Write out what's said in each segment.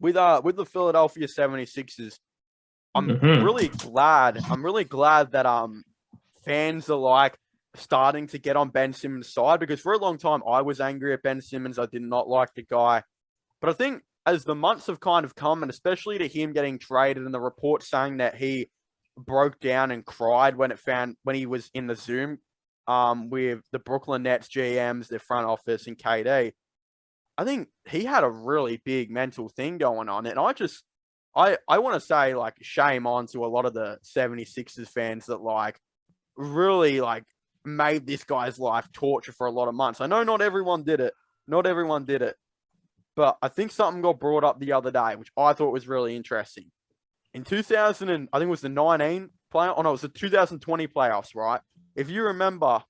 with the Philadelphia 76ers, I'm Hmm. really glad. I'm really glad that fans are like starting to get on Ben Simmons' side because for a long time I was angry at Ben Simmons. I did not like the guy. But I think as the months have kind of come, and especially to him getting traded and the report saying that he broke down and cried when he was in the Zoom with the Brooklyn Nets GMs, their front office, and KD. I think he had a really big mental thing going on. And I want to say like shame on to a lot of the 76ers fans that like really like made this guy's life torture for a lot of months. I know not everyone did it. Not everyone did it. But I think something got brought up the other day, which I thought was really interesting. In 2000 and I think it was the 19 play. Oh no, it was the 2020 playoffs, right? If you remember,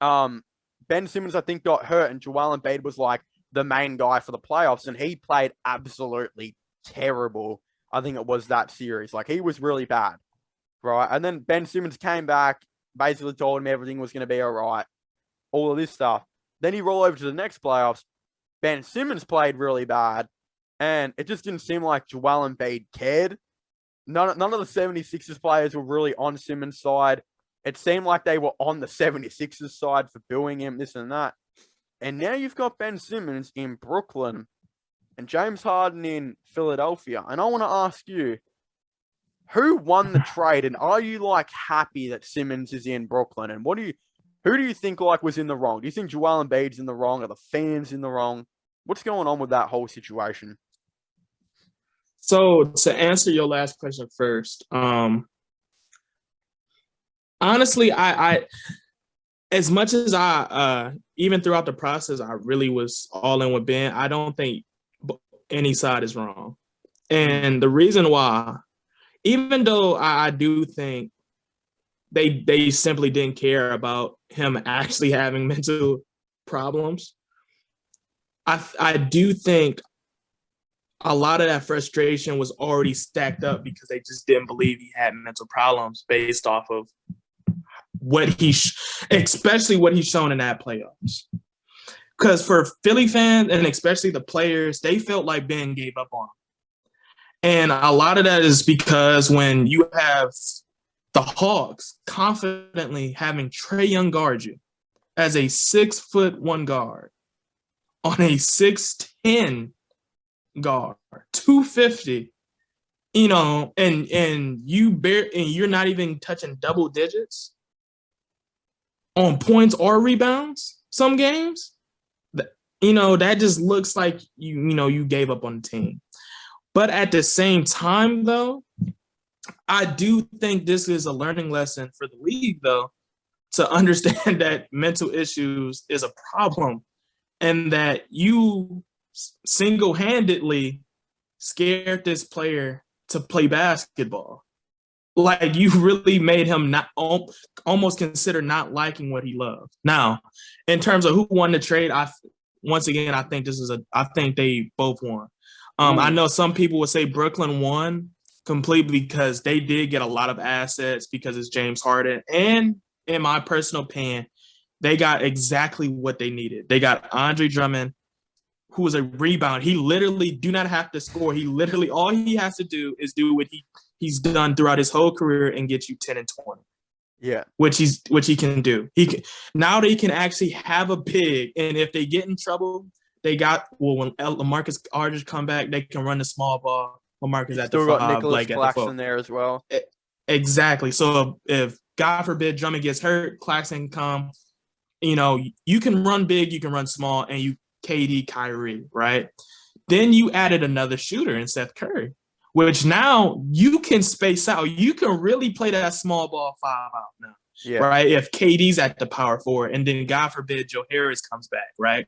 um, Ben Simmons I think got hurt, and Joel Embiid was like the main guy for the playoffs, and he played absolutely terrible. I think it was that series. Like he was really bad, right? And then Ben Simmons came back, basically told him everything was going to be all right, all of this stuff. Then he rolled over to the next playoffs. Ben Simmons played really bad, and it just didn't seem like Joel Embiid cared. None of the 76ers players were really on Simmons' side. It seemed like they were on the 76ers side for booing him, this and that. And now you've got Ben Simmons in Brooklyn and James Harden in Philadelphia. And I want to ask you, who won the trade? And are you like happy that Simmons is in Brooklyn? And who do you think like was in the wrong? Do you think Joel Embiid's in the wrong? Are the fans in the wrong? What's going on with that whole situation? So to answer your last question first, honestly, I as much as I even throughout the process, I really was all in with Ben. I don't think any side is wrong, Mm, and the reason why, even though I do think they simply didn't care about him actually having mental problems, I do think a lot of that frustration was already stacked up because they just didn't believe he had mental problems based off of especially what he's shown in that playoffs. Because for Philly fans and especially the players, they felt like Ben gave up on him. And a lot of that is because when you have the Hawks confidently having Trae Young guard you as a 6'1" guard on a 6'10" guard, 250, and you're not even touching double digits on points or rebounds some games, that just looks like you gave up on the team. But at the same time, though, I do think this is a learning lesson for the league, though, to understand that mental issues is a problem and that you single-handedly scared this player to play basketball. Like you really made him not almost consider not liking what he loved. Now, in terms of who won the trade, I think I think they both won. I ooh, know some people would say Brooklyn won completely because they did get a lot of assets because it's James Harden. And in my personal opinion, they got exactly what they needed. They got Andre Drummond, who is a rebound. He literally do not have to score. He literally all he has to do is do what he's done throughout his whole career and get you 10 and 20, yeah. which he can do. Now they can actually have a big, and if they get in trouble, they got when LaMarcus Aldridge come back, they can run the small ball. LaMarcus You've at the still got 5, Nicholas Blake at the 4. Claxton there as well. Exactly. So if God forbid Drummond gets hurt, Claxton come, you can run big, you can run small, and you KD, Kyrie, right? Then you added another shooter in Seth Curry, which now you can space out. You can really play that small ball 5 out now, Yeah. right? If KD's at the power forward, and then God forbid Joe Harris comes back, right?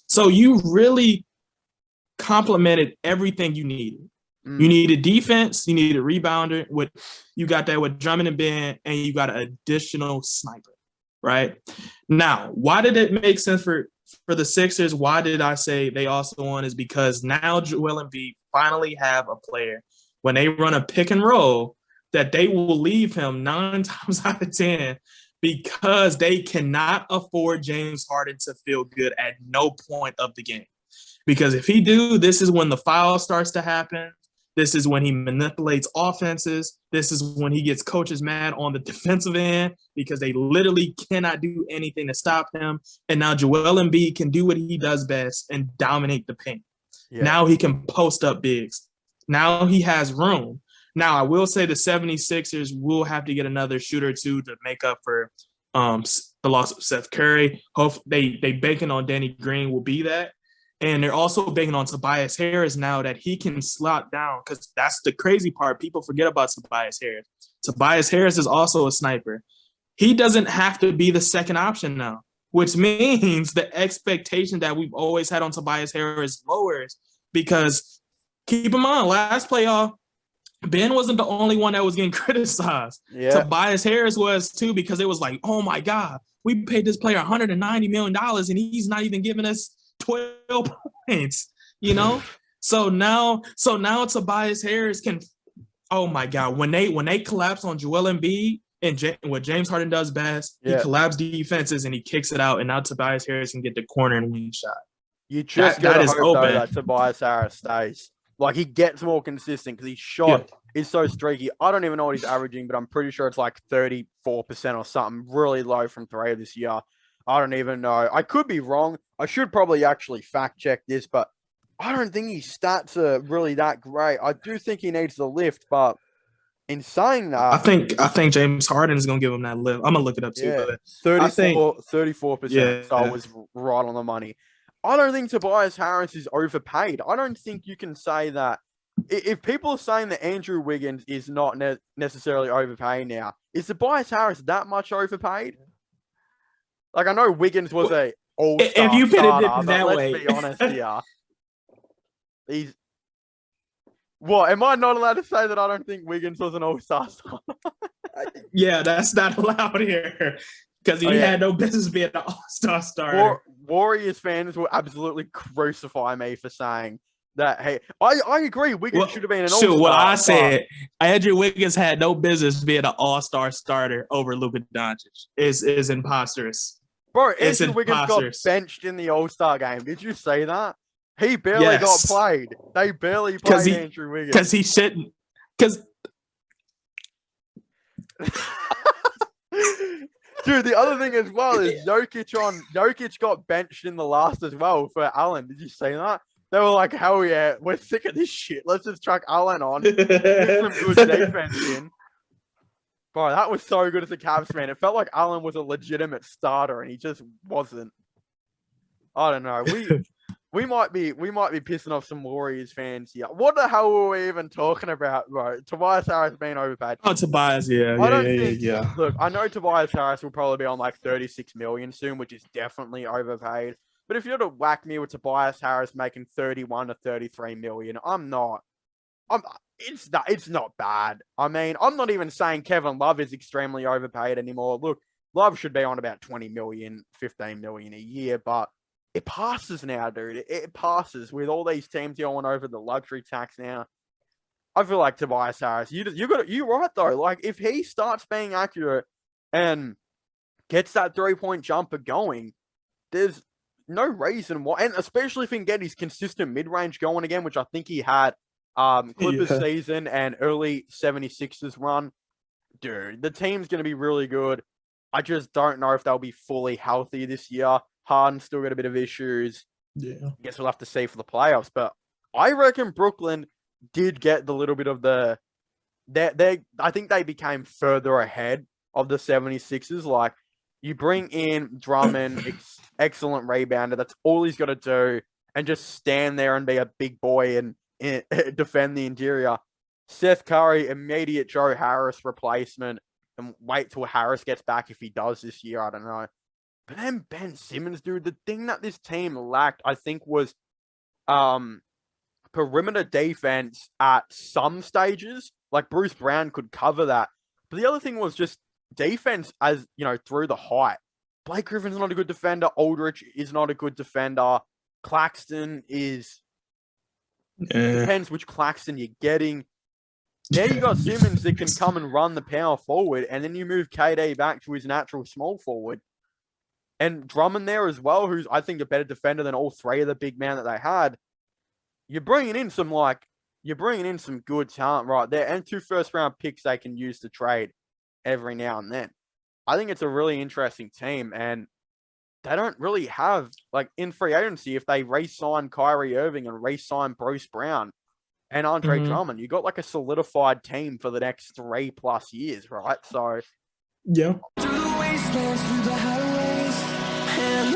So you really complemented everything you needed. You Mm, needed defense, you needed a rebounder. You got that with Drummond and Ben, and you got an additional sniper, right? Now, why did it make sense for the Sixers? Why did I say they also won? Is because now Joel Embiid finally have a player when they run a pick and roll that they will leave him 9 times out of 10 because they cannot afford James Harden to feel good at no point of the game. Because if he do, this is when the foul starts to happen. This is when he manipulates offenses. This is when he gets coaches mad on the defensive end because they literally cannot do anything to stop him. And now Joel Embiid can do what he does best and dominate the paint. Yeah. Now he can post up bigs. Now he has room. Now, I will say the 76ers will have to get another shooter or two to make up for the loss of Seth Curry. Hope they banking on Danny Green will be that. And they're also banking on Tobias Harris now that he can slot down, because that's the crazy part. People forget about Tobias Harris. Tobias Harris is also a sniper. He doesn't have to be the second option now, which means the expectation that we've always had on Tobias Harris lowers, because keep in mind, last playoff, Ben wasn't the only one that was getting criticized. Yeah. Tobias Harris was too, because it was like, oh my God, we paid this player $190 million and he's not even giving us 12 points, you know? So now Tobias Harris can, oh my God, when they collapse on Joel Embiid and what James Harden does best, he collapses defenses and he kicks it out, and now Tobias Harris can get the corner and wing shot. You just gotta hope though that Tobias Harris stays. Like, he gets more consistent because his shot is so streaky. I don't even know what he's averaging, but I'm pretty sure it's like 34% or something, really low from three this year. I don't even know. I could be wrong. I should probably actually fact check this, but I don't think his stats are really that great. I do think he needs the lift, but in saying that, I think James Harden is gonna give him that lift. I'm gonna look it up too. Yeah, but 34%. Yeah. So I was right on the money. I don't think Tobias Harris is overpaid. I don't think you can say that. If people are saying that Andrew Wiggins is not necessarily overpaid now, is Tobias Harris that much overpaid? Like, I know Wiggins was a all-star if you put starter, it that but way. let's be honest here. He's what? Am I not allowed to say that I don't think Wiggins was an all-star starter? Yeah, that's not allowed here, because he had no business being an all-star starter. Warriors fans will absolutely crucify me for saying that. Hey, I agree. Wiggins should have been an all-star. Shoot, what I said, Andrew Wiggins had no business being an all-star starter over Luka Doncic. Is imposterous. Bro, Andrew Wiggins got benched in the All-Star game. Did you see that? He barely got played. They barely played Andrew Wiggins. Because he shouldn't. Because dude, the other thing as well is Jokic got benched in the last as well for Allen. Did you see that? They were like, hell yeah, we're sick of this shit. Let's just chuck Allen on. Get some good defense in. Bro, that was so good as a Cavs fan. It felt like Allen was a legitimate starter, and he just wasn't. I don't know. We might be pissing off some Warriors fans here. What the hell were we even talking about, bro? Tobias Harris being overpaid. Oh, Tobias, yeah. Look, I know Tobias Harris will probably be on like 36 million soon, which is definitely overpaid. But if you were to whack me with Tobias Harris making 31 to 33 million, it's not bad. I mean, I'm not even saying Kevin Love is extremely overpaid anymore. Look, Love should be on about 20 million, 15 million a year, but it passes now, dude. It passes with all these teams going over the luxury tax now. I feel like Tobias Harris, you're right though. Like, if he starts being accurate and gets that 3-point jumper going, there's no reason why, and especially if he can get his consistent mid-range going again, which I think he had Clippers season and early 76ers run. Dude, the team's going to be really good. I just don't know if they'll be fully healthy this year. Harden's still got a bit of issues. Yeah. I guess we'll have to see for the playoffs. But I reckon Brooklyn did get the little bit of the... I think they became further ahead of the 76ers. Like, you bring in Drummond, excellent rebounder. That's all he's got to do. And just stand there and be a big boy and defend the interior. Seth Curry, immediate Joe Harris replacement, and wait till Harris gets back if he does this year. I don't know. But then Ben Simmons, dude, the thing that this team lacked, I think, was perimeter defense at some stages. Like, Bruce Brown could cover that. But the other thing was just defense as, through the height. Blake Griffin's not a good defender. Aldridge is not a good defender. Claxton is... Depends which Claxton you're getting. Now you got Simmons that can come and run the power forward, and then you move KD back to his natural small forward. and Drummond there as well, who's I think a better defender than all three of the big men that they had. You're bringing in some good talent right there, and 2 first-round picks they can use to trade every now and then. I think it's a really interesting team, and they don't really have, like, in free agency, if they re-sign Kyrie Irving and re-sign Bruce Brown and Andre Drummond, you got like a solidified team for the next 3+ years, right? So yeah. Through the wastelands, through the highways, and